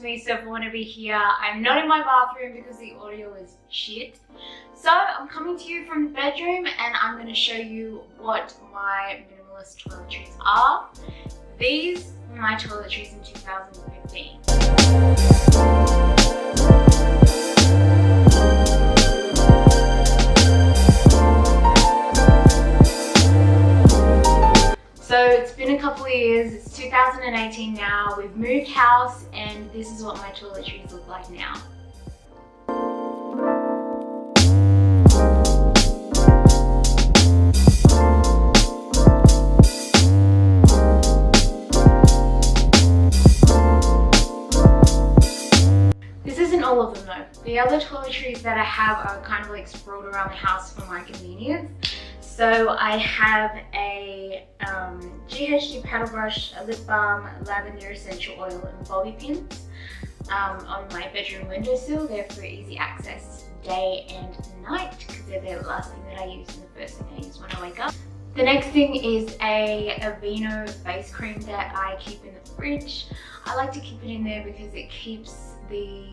me, Surfer Wannabe here. I'm not in my bathroom because the audio is shit. So I'm coming to you from the bedroom and I'm going to show you what my minimalist toiletries are. These were my toiletries in 2015. So it's been a couple of years, it's 2018 now, we've moved house and this is what my toiletries look like now. This isn't all of them though. The other toiletries that I have are kind of like sprawled around the house for my convenience. So I have a GHD paddle brush, a lip balm, lavender essential oil and bobby pins on my bedroom windowsill. They're for easy access day and night because they're the last thing that I use and the first thing I use when I wake up. The next thing is a Aveeno face cream that I keep in the fridge. I like to keep it in there because it keeps the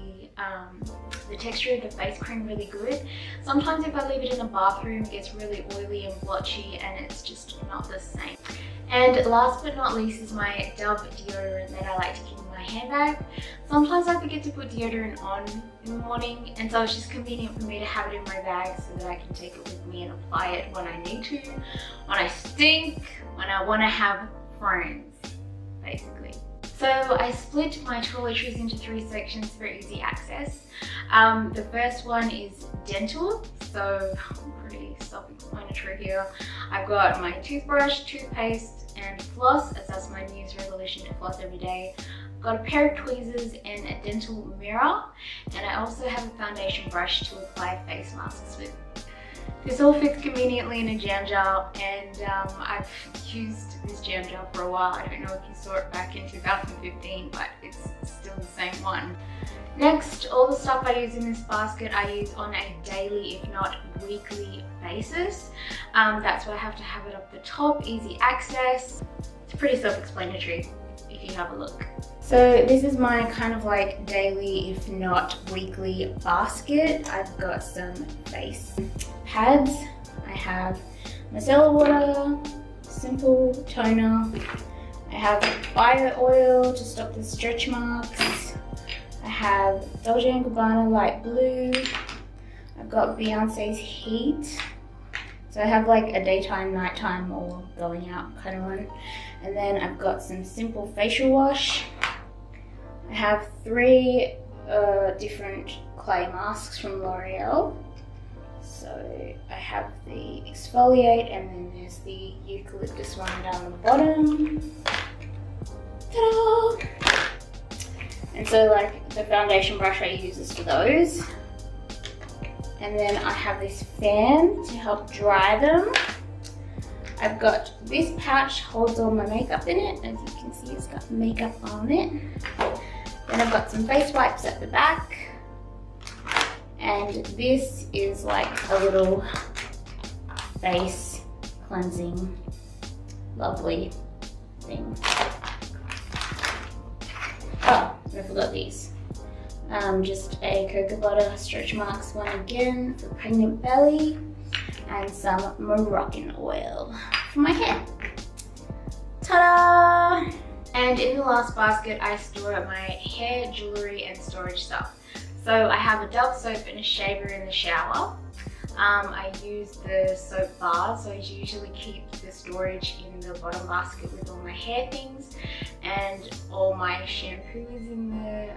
texture of the face cream really good. Sometimes if I leave it in the bathroom, it gets really oily and blotchy and it's just not the same. And last but not least is my Dove deodorant that I like to keep in my handbag. Sometimes I forget to put deodorant on in the morning, and so it's just convenient for me to have it in my bag so that I can take it with me and apply it when I need to, when I stink, when I want to have friends, basically. So I split my toiletries into 3 sections for easy access. The first one is dental, so pretty self-explanatory here. I've got my toothbrush, toothpaste and floss, as that's my New Year's resolution to floss every day. I've got a pair of tweezers and a dental mirror, and I also have a foundation brush to apply face masks with. This all fits conveniently in a jam jar, and I've used this jam jar for a while. I don't know if you saw it back in 2015, but it's still the same one. Next, all the stuff I use in this basket I use on a daily, if not weekly basis. That's why I have to have it up the top, easy access. It's pretty self-explanatory if you have a look. So this is my kind of like daily, if not weekly basket. I've got some face pads. I have micellar water, simple toner. I have bio oil to stop the stretch marks. I have Dolce & Gabbana light blue. I've got Beyonce's Heat. So I have like a daytime, nighttime, or going out kind of one. And then I've got some simple facial wash. I have 3 different clay masks from L'Oreal. So I have the exfoliate, and then there's the eucalyptus one down the bottom. Ta-da! And so like the foundation brush I use is for those. And then I have this fan to help dry them. I've got this pouch, holds all my makeup in it. As you can see, it's got makeup on it. Then I've got some face wipes at the back. And this is like a little face cleansing, lovely thing. Oh, and I forgot these. Just a cocoa butter stretch marks one again for pregnant belly, and some Moroccan oil for my hair. Ta-da! And in the last basket I store my hair, jewelry and storage stuff. So I have a Dove soap and a shaver in the shower. I use the soap bar, so I usually keep the storage in the bottom basket with all my hair things, and all my shampoo is in the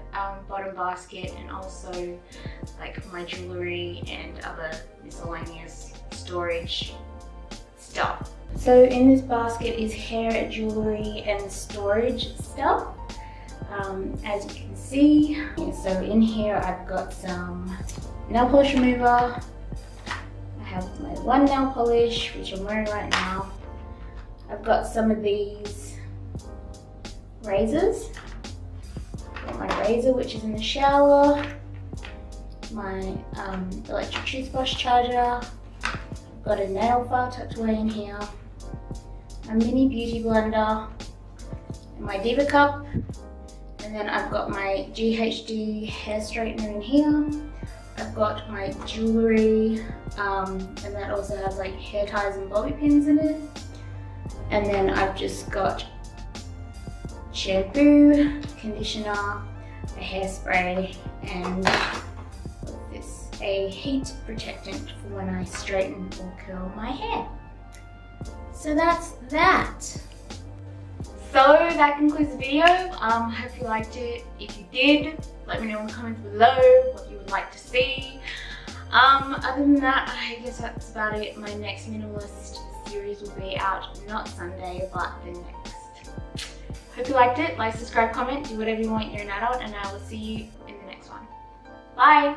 bottom basket, and also like my jewelry and other miscellaneous storage stuff. So in this basket is hair, jewelry and storage stuff. As you can see, so in here I've got some nail polish remover. I have my one nail polish, which I'm wearing right now. I've got some of these razors. Got my razor, which is in the shower. My electric toothbrush charger. I've got a nail file tucked away in here. A mini beauty blender. And my Diva cup. And then I've got my GHD hair straightener in here. I've got my jewellery, and that also has like hair ties and bobby pins in it. And then I've just got shampoo, conditioner, a hairspray, and what's this? A heat protectant for when I straighten or curl my hair. So that's that. So that concludes the video. Hope you liked it. If you did, let me know in the comments below what you would like to see. Other than that, I guess that's about it. My next minimalist series will be out not Sunday, but the next. Hope you liked it. Like, subscribe, comment, do whatever you want. You're an adult, and I will see you in the next one. Bye!